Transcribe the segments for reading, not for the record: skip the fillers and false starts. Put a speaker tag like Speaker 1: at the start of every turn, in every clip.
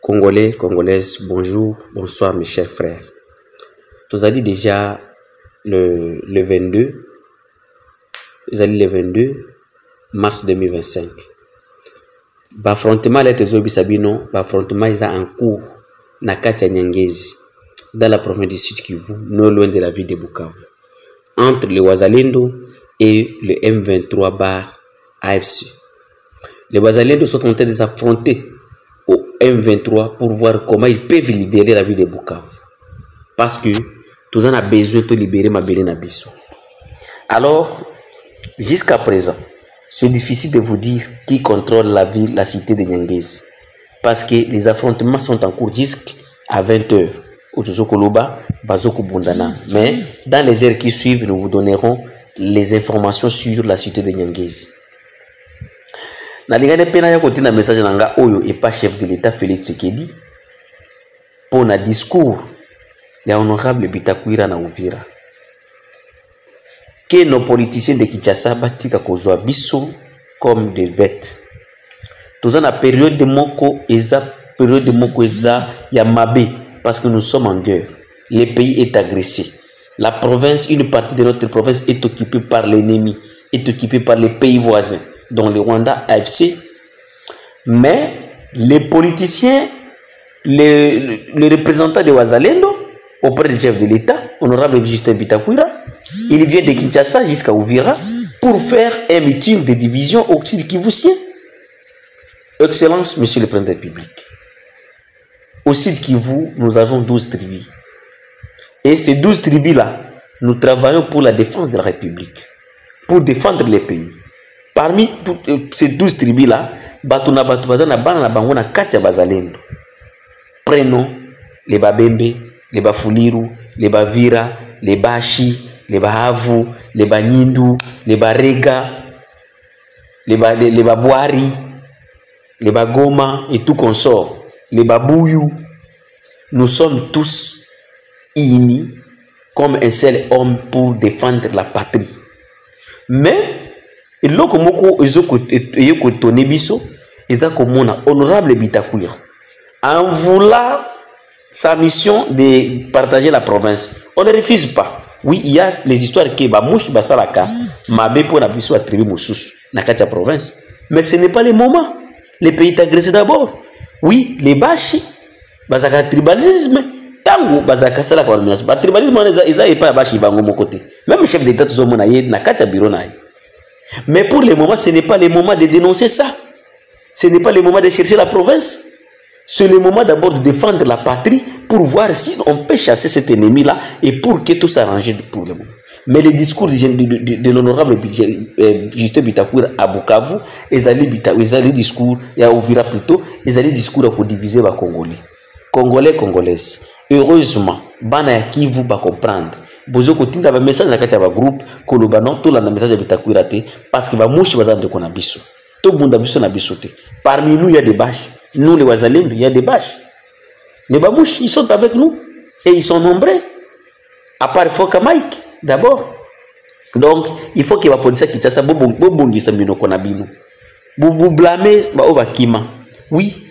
Speaker 1: Congolais, Congolaises, bonjour, bonsoir mes chers frères. Vous avez dit déjà le 22, vous avez dit le 22 mars 2025. L'affrontement est l'affrontement est en cours na kati ya Nyangezi, dans la province du Sud Kivu, non loin de la ville de Bukavu, entre le Wazalendo et le M23 bar AFC. Les Wazalendo sont en train de s'affronter au M23 pour voir comment ils peuvent libérer la ville de Bukavu. Parce que tous en a besoin de libérer Mabele Nabiso. Alors, jusqu'à présent, c'est difficile de vous dire qui contrôle la ville, la cité de Nyangezi. Parce que les affrontements sont en cours jusqu'à 20h. Mais dans les heures qui suivent, nous vous donnerons les informations sur la cité de Nyangezi. Nalingane pena ya côté na message nanga oyo et pas chef de l'État Félix Tshisekedi pour un discours ya honorable Bitakwira na Uvira que nos politiciens de Kinshasa batika kozwa biso comme des bêtes. Tous en a période de moko eza ya mabe parce que nous sommes en guerre. Le pays est agressé. La province, une partie de notre province est occupée par l'ennemi, est occupée par les pays voisins, dont le Rwanda AFC. Mais les politiciens, les représentants de Wazalendo, auprès du chef de l'État, honorable Justin Bitakwira, il vient de Kinshasa jusqu'à Uvira pour faire un meeting de division au Sud Kivusien. Excellence, Monsieur le Président de la République. Au Sud Kivu, nous avons 12 tribus. Et ces 12 tribus-là, nous travaillons pour la défense de la République, pour défendre les pays. Parmi ces 12 tribus-là, prenons les Babembe, les Bafuliru, les Bavira, les Bashi, les Bahavu, les Banyindu, les Barega, les Babouari, les Bagoma et tout consort, les Babouyou. Nous sommes tous unis comme un seul homme pour défendre la patrie. Mais il y a honorable Bitakwira en voulant sa mission de partager la province. On ne refuse pas. Oui, il y a les histoires qui basalaka mabe pour la biso attribuer moussous na katia province. Mais ce n'est pas le moment. Les pays agressés d'abord. Oui, les bashi, bazaka tribalisme. Tango bazaka sala kwa domination. Ba tribalisme eza epa bashi bango mon côté. Même chef d'état tout monde na katia bureau na. Mais pour le moment, ce n'est pas le moment de dénoncer ça. Ce n'est pas le moment de chercher la province. C'est le moment d'abord de défendre la patrie pour voir si on peut chasser cet ennemi-là et pour que tout s'arrange pour le moment. Mais le discours de l'honorable Justin Bitakwira à Bukavu, ils allaient discours, et à Uvira plutôt, ils allaient discours pour diviser les Congolais. Congolais, Congolaises. Heureusement, Bana Kivu va comprendre. Bozo kotinda ba message na kati ya ba groupe kolobano to la message de Bitakwira te parce que ba mushi bazande ko na biso. To bunda biso na biso te. Parmi nous il y a des bâches. Nous les Wazalendo, il y a des bâches. Les babouches, ils sont avec nous et ils sont nombreux. À part Foka Mike d'abord. Donc, il faut qu'il y ait police qui t'a bobongi samino konabino. Vous blâmez ba kima. Oui,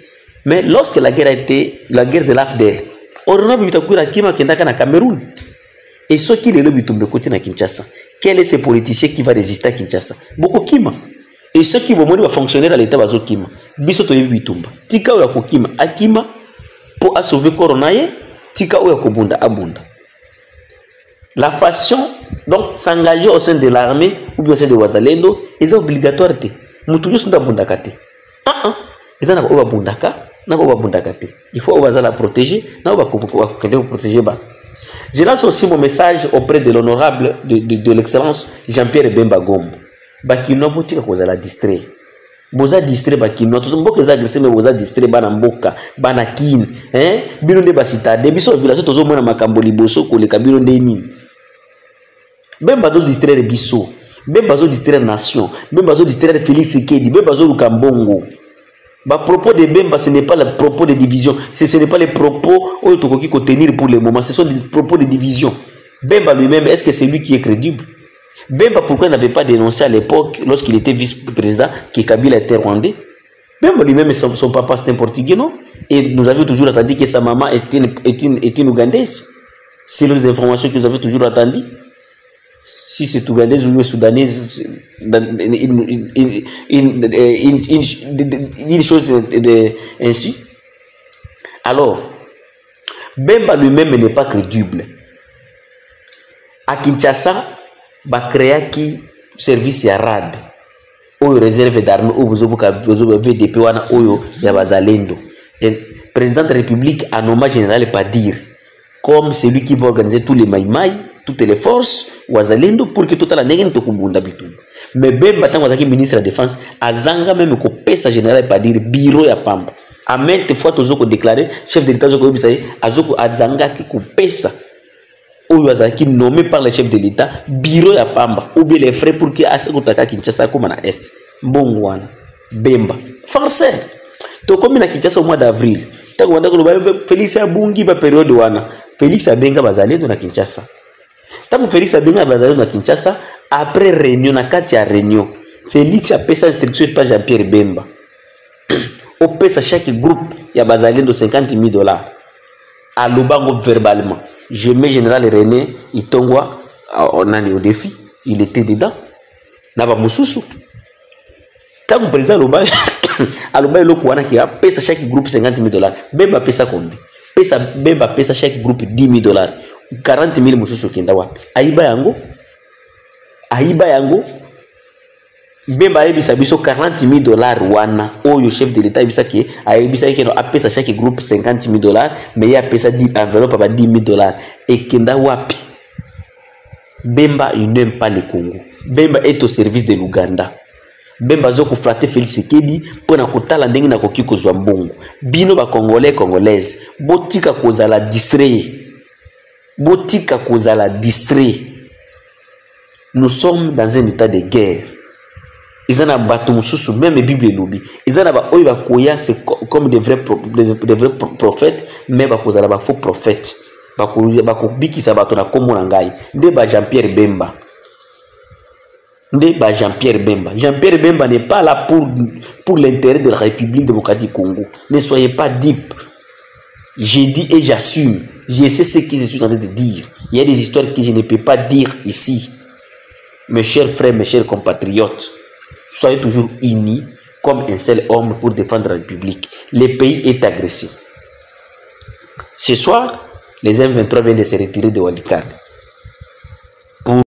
Speaker 1: mais lorsque la guerre a été la guerre de l'AFDL, on a vu Bitakwira kima kendaka na Cameroun. Et ceux qui les lobby tombent côté na Kinshasa, quel est ce politicien qui va résister à Kinshasa? Beaucoup kima. Et ceux qui vont mourir fonctionner à l'état bazo kima. Biso to yebi tumba. Tika oya kokima akima pour sauver coronaye, tika oya kobunda abunda. La façon donc s'engager au sein de l'armée ou bien au sein de Wazalendo est obligatoire te. Mutuyo sunda bundaka te. Ils en a oba bundaka, na oba bundaka te. Il faut la protéger, na oba protéger ba. Je lance aussi mon message auprès de l'honorable de l'excellence Jean-Pierre Bemba Gombo. Bakino botika kozala distrait. Boza distrait bakino. Tous mboka za agressé mais boza distrait bana mboka, bana kin, bino nde basita, de biso village tozo mona makambo liboso ko le kabilo ndeni. Bemba do distraire biso. Bemba zo distraire nation. Bemba zo distraire Félix Tshisekedi, Bemba zo lukambongo. Ba propos de Bemba, ce n'est pas le propos de division. Ce n'est pas les propos où il faut tenir pour le moment. Ce sont des propos de division. Bemba lui-même, est-ce que c'est lui qui est crédible? Bemba, pourquoi il n'avait pas dénoncé à l'époque, lorsqu'il était vice-président, que Kabila était rwandais? Bemba lui-même, son papa, c'était un portugais, non? Et nous avions toujours entendu que sa maman est une Ougandaise. C'est les informations que nous avions toujours entendues. Si c'est Ougandaise ou Soudanaise, une chose ainsi. Alors, Bemba lui-même n'est pas crédible. À Kinshasa, ba créa qui service ya RAD, ou réserve d'armée, ou vous VDP wana oyo ya bazalendo. Le président de la République a nommé général Padir comme celui qui va organiser tous les maïmaï, toutes les forces wazalendo pour que tout la negen to kumbunda bitu. Mais Bemba tango ataki ministre de la défense azanga même ko pesa général Padir bureau ya pamba. A maintes fois tozoko déclaré chef de l'état zoko bisaye azoko azanga ki ko pesa qui nommé par le chef de l'État, bureau ya pamba, ou bien les frais pour que Asakotaka Kinshasa comme na Est. Mbongwana, Bemba, farceur. To comme na Kinshasa au mois d'avril. Tako wanda ko Félix Abungi ba période wana. Félix Abenga bazalendo na Kinshasa. Tako Félix Abenga bazalendo na Kinshasa après réunion na kati ya réunion. Félix a pesa instruction par Jean-Pierre Bemba. Au pesa chaque groupe ya bazalendo $50,000. À Lubango verbalement. Je mets général René Itongwa au défi. Il était dedans. Naba Moussousou. Quand le président Aluba est le qui a payé chaque groupe $50,000. Bemba pesa combien? Bemba pesa chaque groupe $10,000. 40,000 Moussousou Kendawa. Aïba Yango. Bemba ebisa biso $40,000 wana oyo chef de l'état ebisa ki ayebisa ke no apesa chaque groupe $50,000 mais ya pesa enveloppe ba $10,000 et kenda wapi. Bemba il n'aime pas le Congo. Bemba est au service de l'Ouganda. Bemba zoko flatter Félix Sekedi pona kotala ndenge na koki kozwa mbongo. Bino ba congolais congolaise botika kozala distrait. Nous sommes dans un état de guerre. Ils en ont battu même la Bible lobby. Ils en ont c'est comme des vrais prophètes, mais ils ont des faux prophètes. Ils ont Jean-Pierre Bemba. Jean-Pierre Bemba n'est pas là pour l'intérêt de la République démocratique du Congo. Ne soyez pas deep. J'ai dit et j'assume. Je sais ce que je suis en train de dire. Il y a des histoires que je ne peux pas dire ici. Mes chers frères, mes chers compatriotes, soyez toujours unis comme un seul homme pour défendre la République. Le pays est agressé. Ce soir, les M23 viennent de se retirer de Walikale.